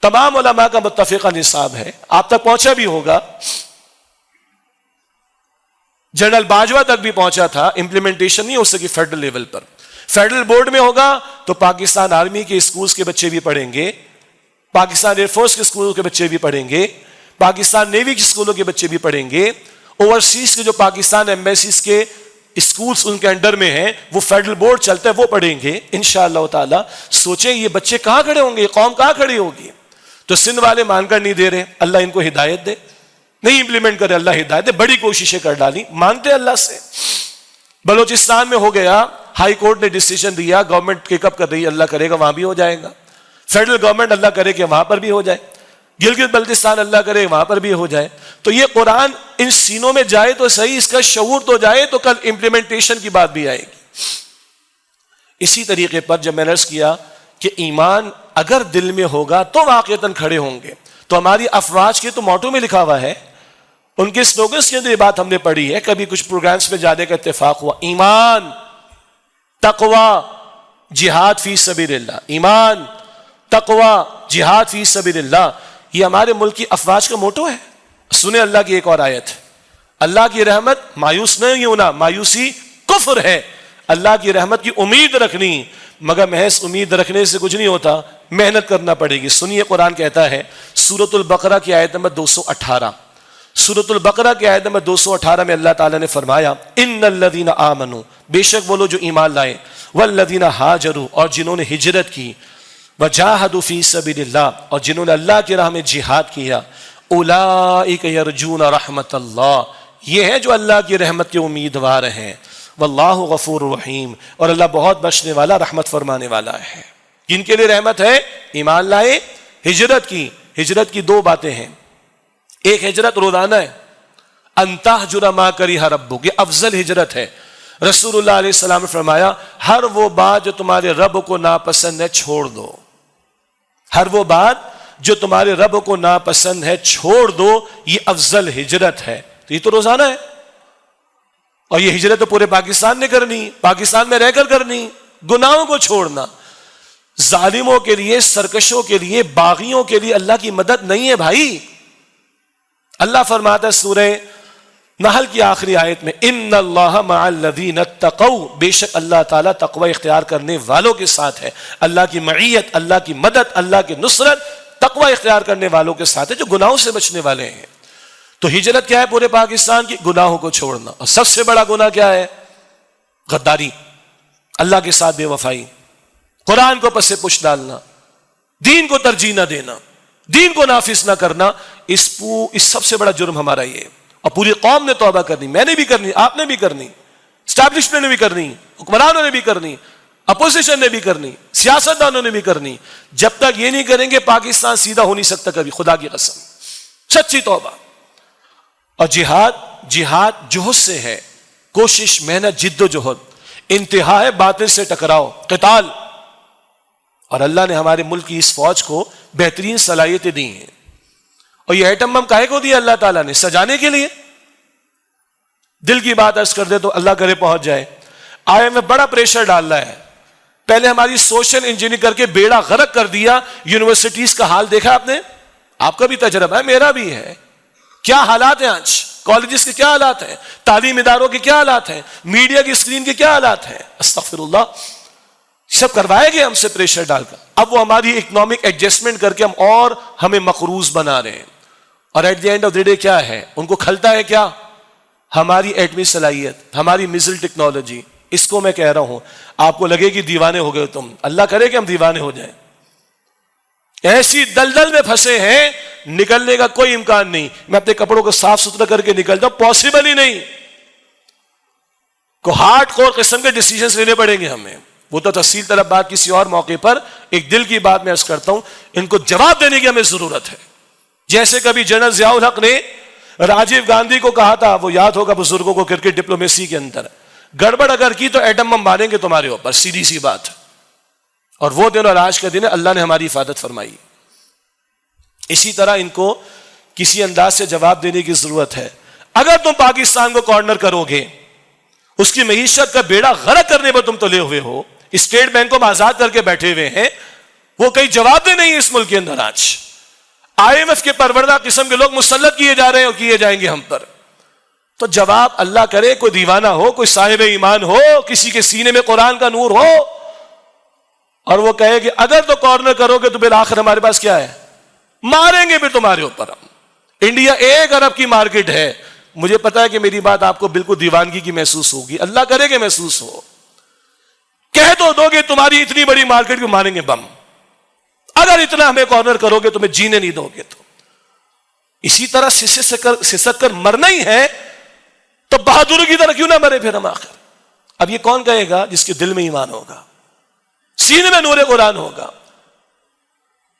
تمام علماء کا متفقہ نصاب ہے، آپ تک پہنچا بھی ہوگا. جنرل باجوہ تک بھی پہنچا تھا. امپلیمنٹیشن نہیں ہو سکی فیڈرل لیول پر. فیڈرل بورڈ میں ہوگا تو پاکستان آرمی کے اسکولز کے بچے بھی پڑھیں گے، پاکستان ایئر فورس کے اسکولوں کے بچے بھی پڑھیں گے، پاکستان نیوی کے اسکولوں کے بچے بھی پڑھیں گے. اوورسیز کے جو پاکستان ایمبیسیز کے اسکولز ان کے انڈر میں ہیں وہ فیڈرل بورڈ چلتا ہے، وہ پڑھیں گے انشاءاللہ تعالی. سوچیں یہ بچے کہاں کھڑے ہوں گے، یہ قوم کہاں کھڑی ہوگی؟ تو سندھ والے مان کر نہیں دے رہے، اللہ ان کو ہدایت دے. نہیں امپلیمنٹ کرے اللہ ہدایت دے. بڑی کوششیں کر ڈالی، مانتے اللہ سے. بلوچستان میں ہو گیا، ہائی کورٹ نے ڈیسیژن دیا، گورنمنٹ کیک اپ کر رہی ہے، اللہ کرے گا وہاں بھی ہو جائے گا. فیڈرل گورنمنٹ اللہ کرے کہ وہاں پر بھی ہو جائے. گلگت بلتستان اللہ کرے وہاں پر بھی ہو جائے. تو یہ قرآن ان سینوں میں جائے تو صحیح، اس کا شعور تو جائے تو کل امپلیمنٹیشن کی بات بھی آئے گی. اسی طریقے پر جب میں نے عرض کیا کہ ایمان اگر دل میں ہوگا تو واقعتاً کھڑے ہوں گے. تو ہماری افواج کے تو موٹو میں لکھا ہوا ہے، ان کے سلوگنز کے اندر یہ بات ہم نے پڑھی ہے. کبھی کچھ پروگرامز میں جانے کا اتفاق ہوا، ایمان، تقوی، جہاد فی سبیل اللہ. ایمان، تقوی، جہاد فی سبیل اللہ. یہ ہمارے ملک کی افواج کا موٹو ہے. سنیں اللہ کی ایک اور آیت. اللہ کی رحمت مایوس نہیں ہونا، مایوسی کفر ہے. اللہ کی رحمت کی امید رکھنی، مگر محض امید رکھنے سے کچھ نہیں ہوتا، محنت کرنا پڑے گی. سنیے قرآن کہتا ہے سورۃ البقرہ کی آیت نمبر 218. سورۃ البقرہ کی آیت نمبر 218 میں اللہ تعالیٰ نے فرمایا ان الذین آمنوا، بے شک وہ لوگ جو ایمان لائے، والذین ہاجروا، اور جنہوں نے ہجرت کی، وجاہدوا فی سبیل اللہ، اور جنہوں نے اللہ کی راہ میں جہاد کیا، اولئک یرجون رحمت اللہ، یہ ہیں جو اللہ کی رحمت کے امیدوار ہیں. واللہ غفور رحیم، اور اللہ بہت بخشنے والا، رحمت فرمانے والا ہے. جن کے لیے رحمت ہے، ایمان لائے، ہجرت کی. ہجرت کی دو باتیں ہیں. ایک ہجرت روزانہ ہے، ان تہجر ما کرہ ربک، یہ افضل ہجرت ہے. رسول اللہ علیہ السلام نے فرمایا ہر وہ بات جو تمہارے رب کو ناپسند ہے چھوڑ دو. ہر وہ بات جو تمہارے رب کو ناپسند ہے چھوڑ دو، یہ افضل ہجرت ہے. تو یہ تو روزانہ ہے، اور یہ ہجرت تو پورے پاکستان نے کرنی، پاکستان میں رہ کر کرنی. گناہوں کو چھوڑنا. ظالموں کے لیے، سرکشوں کے لیے، باغیوں کے لیے اللہ کی مدد نہیں ہے بھائی. اللہ فرماتا ہے سورہ نحل کی آخری آیت میں ان اللہ مع الذین اتقوا، بے شک اللہ تعالیٰ تقوی اختیار کرنے والوں کے ساتھ ہے. اللہ کی معیت، اللہ کی مدد، اللہ کی نصرت تقوی اختیار کرنے والوں کے ساتھ ہے جو گناہوں سے بچنے والے ہیں. تو ہجرت کیا ہے پورے پاکستان کی؟ گناہوں کو چھوڑنا. اور سب سے بڑا گناہ کیا ہے؟ غداری، اللہ کے ساتھ بے وفائی، قرآن کو پس پش ڈالنا، دین کو ترجیح نہ دینا، دین کو نافذ نہ کرنا. اس سب سے بڑا جرم ہمارا یہ ہے. اور پوری قوم نے توبہ کرنی، میں نے بھی کرنی، آپ نے بھی کرنی، اسٹیبلشمنٹ نے بھی کرنی، حکمرانوں نے بھی کرنی، اپوزیشن نے بھی کرنی، سیاستدانوں نے بھی کرنی. جب تک یہ نہیں کریں گے پاکستان سیدھا ہو نہیں سکتا کبھی، خدا کی قسم. سچی توبہ. اور جہاد جوہد سے ہے، کوشش، محنت، جد و جہد. انتہا ہے باطل سے ٹکراؤ، قتال. اور اللہ نے ہمارے ملک کی اس فوج کو بہترین صلاحیتیں دی ہیں. اور یہ ایٹم بم کاہے کو دیا اللہ تعالیٰ نے؟ سجانے کے لیے. دل کی بات عرض کر دے تو اللہ کرے پہنچ جائے. آئی ایم ایف بڑا پریشر ڈال رہا ہے. پہلے ہماری سوشل انجینئرنگ کر کے بیڑا غرق کر دیا. یونیورسٹیز کا حال دیکھا آپ نے؟ آپ کا بھی تجربہ ہے، میرا بھی ہے. کیا حالات ہیں آج؟ کالجز کے کیا حالات ہیں؟ تعلیم اداروں کے کیا حالات ہیں؟ میڈیا کی اسکرین کے کیا حالات ہیں؟ استغفر اللہ. سب کروائے گئے ہم سے پریشر ڈال کر. اب وہ ہماری اکنامک ایڈجسٹمنٹ کر کے ہمیں مقروض بنا رہے ہیں. اور at the end of the day کیا ہے؟ ان کو کھلتا ہے کیا؟ ہماری ایٹمی صلاحیت، ہماری میزل ٹیکنالوجی. اس کو میں کہہ رہا ہوں، آپ کو لگے کہ دیوانے ہو گئے تم، اللہ کرے کہ ہم دیوانے ہو جائیں. ایسی دلدل میں پھنسے ہیں، نکلنے کا کوئی امکان نہیں. میں اپنے کپڑوں کو صاف ستھرا کر کے نکلتا ہوں، پاسبل ہی نہیں. کو ہارڈ کور قسم کے ڈیسیجنز لینے پڑیں گے ہمیں. وہ تو تفصیل طلب بات کسی اور موقع پر. ایک دل کی بات میں عرض کرتا ہوں، ان کو جواب دینے کی ہمیں ضرورت ہے. جیسے کبھی جنرل ضیاء الحق نے راجیو گاندھی کو کہا تھا، وہ یاد ہوگا بزرگوں کو کرکٹ ڈپلومیسی کے اندر، گڑبڑ اگر کی تو ایٹم بم ماریں گے تمہارے اوپر، سیدھی سی بات. اور وہ دن اور آج کا دن ہے، اللہ نے ہماری حفاظت فرمائی. اسی طرح ان کو کسی انداز سے جواب دینے کی ضرورت ہے. اگر تم پاکستان کو کارنر کرو گے، اس کی معیشت کا بیڑا غرق کرنے پر تم تلے ہوئے ہو. اسٹیٹ بینک کو آزاد کر کے بیٹھے ہوئے ہیں، وہ کئی جواب دے نہیں اس ملک کے اندر. آج آئی ایم ایف کے پروردہ قسم کے لوگ مسلط کیے جا رہے ہیں اور کیے جائیں گے ہم پر. تو جواب اللہ کرے کوئی دیوانہ ہو، کوئی صاحب ایمان ہو، کسی کے سینے میں قرآن کا نور ہو، اور وہ کہے کہ اگر تو کارنر کرو گے تو بالآخر ہمارے پاس کیا ہے؟ ماریں گے بھی تمہارے اوپر ہم. انڈیا 1 ارب کی مارکیٹ ہے. مجھے پتا ہے کہ میری بات آپ کو بالکل دیوانگی کی محسوس ہوگی، اللہ کرے کہ محسوس ہو. کہہ تو دو گے تمہاری اتنی بڑی مارکیٹ کو ماریں گے بم، اگر اتنا ہمیں کارنر کرو گے تمہیں جینے نہیں دو گے. تو اسی طرح سسک کر مرنا ہی ہے تو بہادر کی طرح کیوں نہ مرے پھر ہم آخر. اب یہ کون کہے گا؟ جس کے دل میں ایمان ہوگا، سینے میں نور قرآن ہوگا،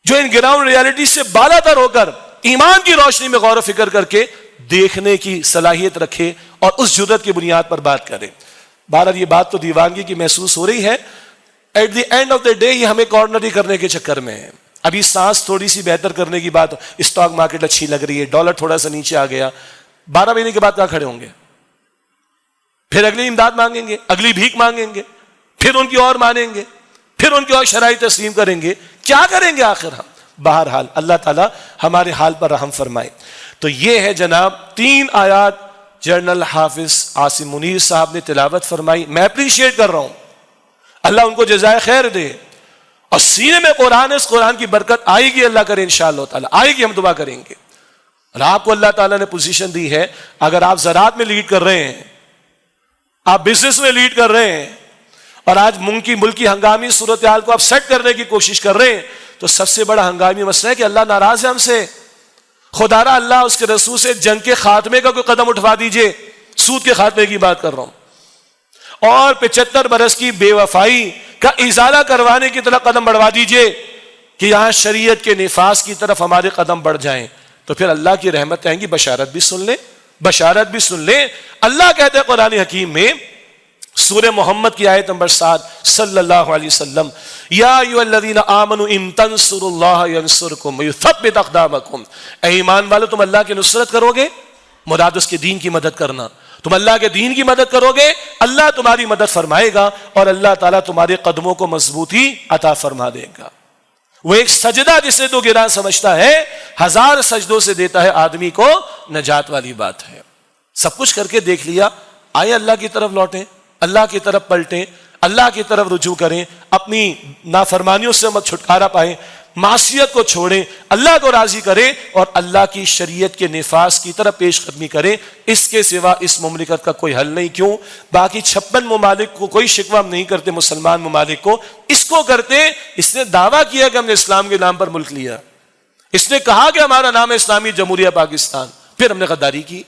جو ان گراؤنڈ ریالٹی سے بالا تر ہو کر ایمان کی روشنی میں غور و فکر کر کے دیکھنے کی صلاحیت رکھے اور اس جرات کی بنیاد پر بات کرے. بہرحال یہ بات تو دیوانگی کی محسوس ہو رہی ہے. At the end of the day یہ ہمیں کارنری کرنے کے چکر میں ہے. ابھی سانس تھوڑی سی بہتر کرنے کی بات، اسٹاک مارکیٹ اچھی لگ رہی ہے، ڈالر تھوڑا سا نیچے آ گیا. 12 مہینے کے بعد کہاں کھڑے ہوں گے؟ پھر اگلی امداد مانگیں گے، اگلی بھیک مانگیں گے، پھر ان کی اور مانیں گے، پھر ان کی اور شرائط تسلیم کریں گے. کیا کریں گے آخر ہم؟ بہرحال اللہ تعالیٰ ہمارے حال پر رحم فرمائے. تو یہ ہے جناب 3 آیات جنرل حافظ عاصم منیر صاحب نے تلاوت فرمائی. میں اپریشیٹ کر رہا ہوں, اللہ ان کو جزائے خیر دے, اور سینے میں قرآن ہے, اس قرآن کی برکت آئے گی, اللہ کرے انشاءاللہ تعالیٰ آئے گی, ہم دعا کریں گے. اور آپ کو اللہ تعالیٰ نے پوزیشن دی ہے, اگر آپ زراعت میں لیڈ کر رہے ہیں, آپ بزنس میں لیڈ کر رہے ہیں, اور آج ملکی ہنگامی صورتحال کو آپ سیٹ کرنے کی کوشش کر رہے ہیں, تو سب سے بڑا ہنگامی مسئلہ ہے کہ اللہ ناراض ہے ہم سے. خدا را اللہ اس کے رسول سے جنگ کے خاتمے کا کوئی قدم اٹھوا دیجئے, سود کے خاتمے کی بات کر رہا ہوں, اور 75 برس کی بے وفائی کا ازالہ کروانے کی طرف قدم بڑھوا دیجئے کہ یہاں شریعت کے نفاذ کی طرف ہمارے قدم بڑھ جائیں. تو پھر اللہ کی رحمت آئیں گی. بشارت بھی سن لیں, بشارت بھی سن لیں. اللہ کہتے ہیں قرآن حکیم میں سورہ محمد کی آیت نمبر 7 صلی اللہ علیہ وسلم, یا ایھا الذین آمنوا ان تنصروا اللہ ینصرکم ویثبت اقدامکم. اے ایمان والو, تم اللہ کی نصرت کرو گے, مراد اس کے دین کی مدد کرنا, تم اللہ کے دین کی مدد کرو گے, اللہ تمہاری مدد فرمائے گا, اور اللہ تعالیٰ تمہارے قدموں کو مضبوطی عطا فرما دے گا. وہ ایک سجدہ جسے تو گراں سمجھتا ہے, 1000 سجدوں سے دیتا ہے آدمی کو نجات والی بات ہے. سب کچھ کر کے دیکھ لیا, آئے اللہ کی طرف لوٹیں, اللہ کی طرف پلٹیں, اللہ کی طرف رجوع کریں, اپنی نافرمانیوں سے مت چھٹکارا پائیں, معصیت کو چھوڑیں, اللہ کو راضی کریں, اور اللہ کی شریعت کے نفاذ کی طرف پیش قدمی کریں. اس کے سوا اس مملکت کا کوئی حل نہیں. کیوں؟ باقی 56 ممالک کو کوئی شکوہ ہم نہیں کرتے, مسلمان ممالک کو اس کو کرتے. اس نے دعویٰ کیا کہ ہم نے اسلام کے نام پر ملک لیا, اس نے کہا کہ ہمارا نام ہے اسلامی جمہوریہ پاکستان, پھر ہم نے غداری کی.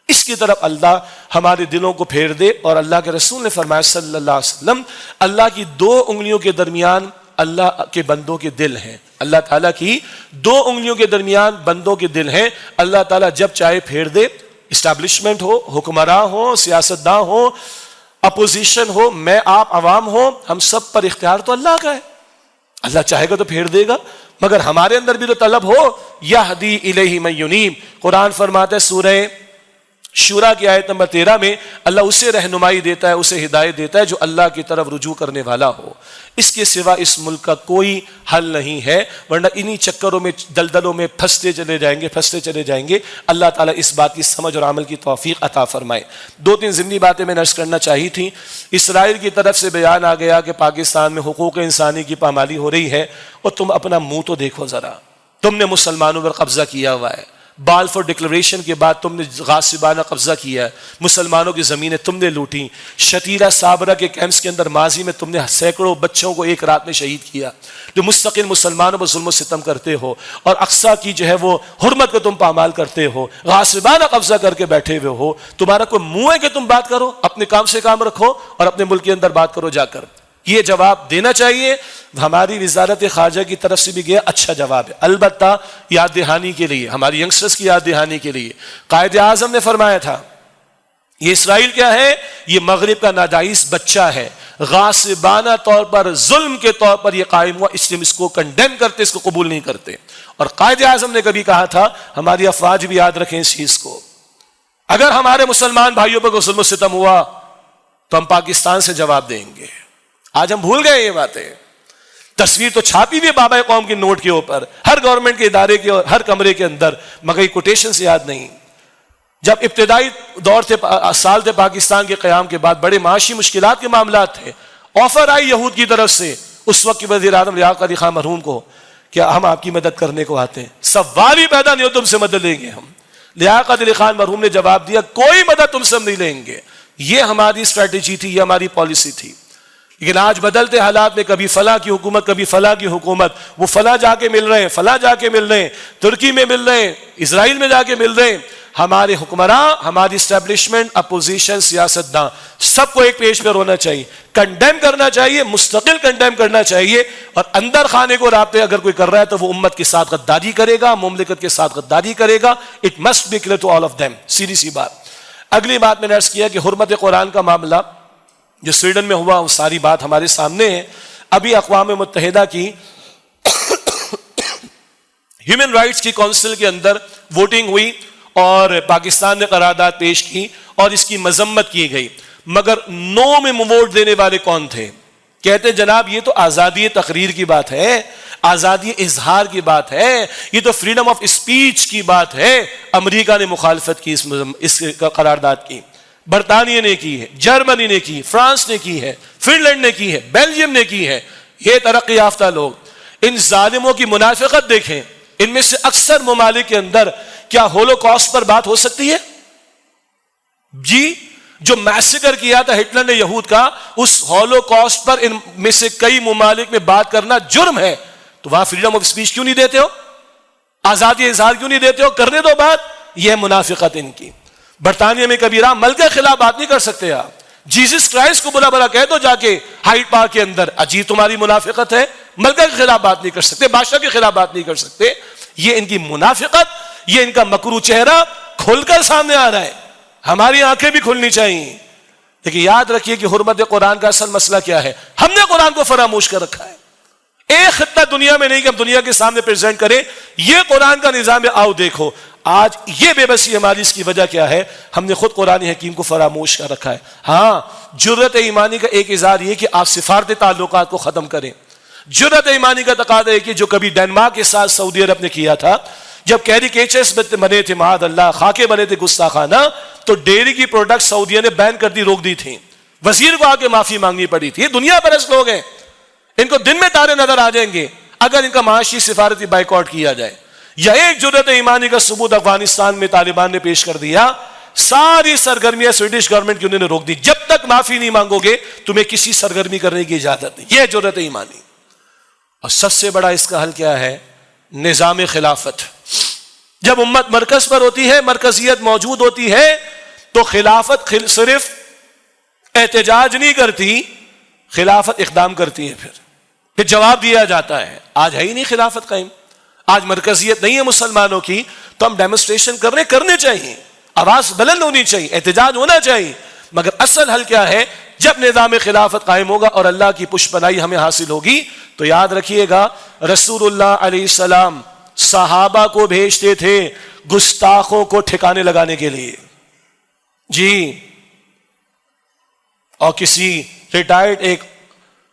اس کی طرف اللہ ہمارے دلوں کو پھیر دے. اور اللہ کے رسول نے فرمایا صلی اللہ علیہ وسلم, اللہ کی 2 انگلیوں کے درمیان اللہ کے بندوں کے دل ہیں. اللہ تعالیٰ کی 2 انگلیوں کے درمیان بندوں کے دل ہیں. اللہ تعالیٰ جب چاہے پھیر دے. اسٹیبلشمنٹ ہو, حکمراں ہو, سیاستداں ہو, اپوزیشن ہو, میں آپ عوام ہو, ہم سب پر اختیار تو اللہ کا ہے. اللہ چاہے گا تو پھیر دے گا, مگر ہمارے اندر بھی تو طلب ہو. یہدی الیہ من ینیب, قرآن فرماتا ہے سورہ شورا کی آیت نمبر 13 میں, اللہ اسے رہنمائی دیتا ہے, اسے ہدایت دیتا ہے جو اللہ کی طرف رجوع کرنے والا ہو. اس کے سوا اس ملک کا کوئی حل نہیں ہے, ورنہ انہی چکروں میں دلدلوں میں پھنستے چلے جائیں گے. اللہ تعالیٰ اس بات کی سمجھ اور عمل کی توفیق عطا فرمائے. 2-3 ضمنی باتیں میں نے عرض کرنا چاہی تھی. اسرائیل کی طرف سے بیان آ گیا کہ پاکستان میں حقوق انسانی کی پامالی ہو رہی ہے, اور تم اپنا منہ تو دیکھو ذرا, تم نے مسلمانوں پر قبضہ کیا ہوا ہے. بالفور ڈکلریشن کے بعد تم نے غاصبانہ قبضہ کیا ہے, مسلمانوں کی زمینیں تم نے لوٹی. شتیلہ صابرہ کے کیمپس کے اندر ماضی میں تم نے سینکڑوں بچوں کو ایک رات میں شہید کیا, جو مستقل مسلمانوں پر ظلم و ستم کرتے ہو, اور اقصیٰ کی جو ہے وہ حرمت کو تم پامال کرتے ہو, غاصبانہ قبضہ کر کے بیٹھے ہوئے ہو. تمہارا کوئی منہ ہے کہ تم بات کرو؟ اپنے کام سے کام رکھو اور اپنے ملک کے اندر بات کرو جا کر. یہ جواب دینا چاہیے. ہماری وزارت خارجہ کی طرف سے بھی گیا, اچھا جواب ہے. البتہ یاد دہانی کے لیے, ہماری ینگسٹرز کی یاد دہانی کے لیے, قائد اعظم نے فرمایا تھا یہ اسرائیل کیا ہے؟ یہ مغرب کا ناجائز بچہ ہے, غاصبانہ طور پر, ظلم کے طور پر یہ قائم ہوا, اس لیے اس کو کنڈیم کرتے, اس کو قبول نہیں کرتے. اور قائد اعظم نے کبھی کہا تھا, ہماری افواج بھی یاد رکھیں اس چیز کو, اگر ہمارے مسلمان بھائیوں پر کوئی ظلم و ستم ہوا تو ہم پاکستان سے جواب دیں گے. آج ہم بھول گئے یہ باتیں. تصویر تو چھاپی ہوئی بابا قوم کے نوٹ کے اوپر, ہر گورنمنٹ کے ادارے کے ہر کمرے کے اندر, مگر کوٹیشن سے یاد نہیں. جب ابتدائی دور تھے, سال تھے پاکستان کے قیام کے بعد, بڑے معاشی مشکلات کے معاملات تھے, آفر آئی یہود کی طرف سے اس وقت کی وزیر اعظم لیاقت علی خان مرحوم کو, کیا ہم آپ کی مدد کرنے کو آتے ہیں, سوال ہی پیدا نہیں ہو تم سے مدد لیں گے ہم. لیاقت علی خان مرحوم نے جواب دیا, کوئی مدد تم سے ہم نہیں لیں گے. یہ ہماری اسٹریٹجی تھی, یہ ہماری پالیسی تھی. لیکن آج بدلتے حالات میں کبھی فلاں کی حکومت, کبھی فلاں کی حکومت, وہ فلاں جا کے مل رہے ہیں, فلاں جا کے مل رہے ہیں, ترکی میں مل رہے ہیں, اسرائیل میں جا کے مل رہے ہیں. ہمارے حکمراں, ہماری اسٹیبلشمنٹ, اپوزیشن, سیاستداں, سب کو ایک پیج پہ ہونا چاہیے, کنڈیم کرنا چاہیے, مستقل کنڈیم کرنا چاہیے. اور اندر خانے کو رابطے اگر کوئی کر رہا ہے تو وہ امت کے ساتھ غداری کرے گا, مملکت کے ساتھ غداری کرے گا. It must be clear to all of them. سیدھی سی بات. اگلی بات میں نے عرض کیا کہ حرمت قرآن کا معاملہ جو سویڈن میں ہوا, وہ ساری بات ہمارے سامنے ہے. ابھی اقوام متحدہ کی ہیومن رائٹس کی کونسل کے اندر ووٹنگ ہوئی اور پاکستان نے قرارداد پیش کی اور اس کی مذمت کی گئی. مگر نو میں ووٹ دینے والے کون تھے؟ کہتے جناب یہ تو آزادی تقریر کی بات ہے, آزادی اظہار کی بات ہے، یہ تو فریڈم آف اسپیچ کی بات ہے۔ امریکہ نے مخالفت کی اس قرارداد کی، برطانیہ نے کی ہے، جرمنی نے کی، فرانس نے کی ہے، فن لینڈ نے کی ہے، بیلجیم نے کی ہے۔ یہ ترقی یافتہ لوگ، ان ظالموں کی منافقت دیکھیں۔ ان میں سے اکثر ممالک کے اندر کیا ہولوکاسٹ پر بات ہو سکتی ہے؟ جی، جو میسیکر کیا تھا ہٹلر نے یہود کا، اس ہولوکاسٹ پر ان میں سے کئی ممالک میں بات کرنا جرم ہے، تو وہاں فریڈم آف اسپیچ کیوں نہیں دیتے ہو؟ آزادی اظہار کیوں نہیں دیتے ہو؟ کرنے دو بات۔ یہ ہے منافقت ان کی۔ برطانیہ میں کبیرہ ملک کے خلاف بات نہیں کر سکتے آپ۔ جیسس کرائسٹ کو برا برا کہہ دو جا کے ہائیڈ پارک کے اندر، عجیب تمہاری منافقت ہے۔ ملکہ کے خلاف بات نہیں کر سکتے، بادشاہ کے خلاف بات نہیں کر سکتے۔ یہ ان کی منافقت، یہ ان کا مکروہ چہرہ کھل کر سامنے آ رہا ہے۔ ہماری آنکھیں بھی کھلنی چاہیے۔ لیکن یاد رکھیے کہ حرمت قرآن کا اصل مسئلہ کیا ہے؟ ہم نے قرآن کو فراموش کر رکھا ہے۔ ایک خطہ دنیا میں نہیں کہ ہم دنیا کے سامنے پریزنٹ کریں یہ قرآن کا نظام ہے، آؤ دیکھو۔ آج یہ بے بسی ہماری، اس کی وجہ کیا ہے؟ ہم نے خود قرآن حکیم کو فراموش کر رکھا ہے۔ ہاں، جرأت ایمانی کا ایک اظہار یہ کہ آپ سفارتی تعلقات کو ختم کریں۔ جرأت ایمانی کا تقاضا ہے کہ جو کبھی ڈنمارک کے ساتھ سعودی عرب نے کیا تھا، جب کیریکیچرز بنے تھے، معاذ اللہ خاکے بنے تھے گستاخانہ، تو ڈیری کی پروڈکٹ سعودیہ نے بین کر دی، روک دی تھی۔ وزیر کو آ کے معافی مانگنی پڑی تھی۔ یہ دنیا پرست لوگ ہیں، ان کو دن میں تارے نظر آ جائیں گے اگر ان کا معاشی سفارتی بائیکاٹ کیا جائے۔ یا ایک جرأت ایمانی کا ثبوت افغانستان میں طالبان نے پیش کر دیا، ساری سرگرمیاں سویڈش گورنمنٹ کی انہوں نے روک دی۔ جب تک معافی نہیں مانگو گے تمہیں کسی سرگرمی کرنے کی اجازت نہیں۔ یہ جرأت ایمانی۔ اور سب سے بڑا اس کا حل کیا ہے؟ نظام خلافت۔ جب امت مرکز پر ہوتی ہے، مرکزیت موجود ہوتی ہے، تو خلافت صرف احتجاج نہیں کرتی، خلافت اقدام کرتی ہے۔ پھر جواب دیا جاتا ہے۔ آج ہے ہی نہیں خلافت قائم، آج مرکزیت نہیں ہے مسلمانوں کی، تو ہم ڈیمونسٹریشن کرنے چاہیے، آواز بلند ہونی چاہیے، احتجاج ہونا چاہیے۔ مگر اصل حل کیا ہے؟ جب نظام خلافت قائم ہوگا اور اللہ کی پشپناہی ہمیں حاصل ہوگی، تو یاد رکھیے گا رسول اللہ علیہ السلام صحابہ کو بھیجتے تھے گستاخوں کو ٹھکانے لگانے کے لیے۔ جی، اور کسی ریٹائرڈ ایک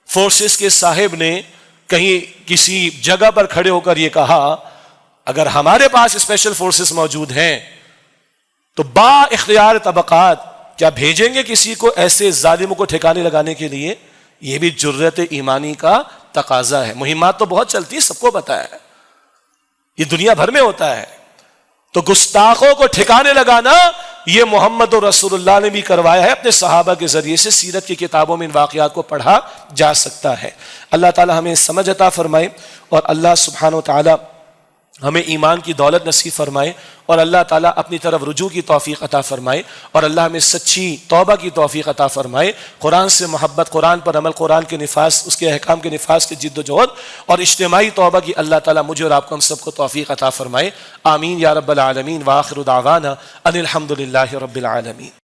فورسز کے صاحب نے کہیں کسی جگہ پر کھڑے ہو کر یہ کہا، اگر ہمارے پاس اسپیشل فورسز موجود ہیں تو با اختیار طبقات کیا بھیجیں گے کسی کو ایسے ظالموں کو ٹھکانے لگانے کے لیے؟ یہ بھی جرأت ایمانی کا تقاضا ہے۔ مہمات تو بہت چلتی ہے، سب کو پتا ہے، یہ دنیا بھر میں ہوتا ہے۔ تو گستاخوں کو ٹھکانے لگانا یہ محمد رسول اللہ نے بھی کروایا ہے اپنے صحابہ کے ذریعے سے۔ سیرت کی کتابوں میں ان واقعات کو پڑھا جا سکتا ہے۔ اللہ تعالی ہمیں سمجھ عطا فرمائے، اور اللہ سبحانہ و تعالی ہمیں ایمان کی دولت نصیب فرمائے، اور اللہ تعالیٰ اپنی طرف رجوع کی توفیق عطا فرمائے، اور اللہ ہمیں سچی توبہ کی توفیق عطا فرمائے۔ قرآن سے محبت، قرآن پر عمل، قرآن کے نفاذ، اس کے احکام کے نفاذ کی جد و جہد اور اجتماعی توبہ کی اللہ تعالیٰ مجھے اور آپ کو ہم سب کو توفیق عطا فرمائے۔ آمین یا رب العالمین۔ وآخر دعوانا ان الحمد للہ رب العالمین۔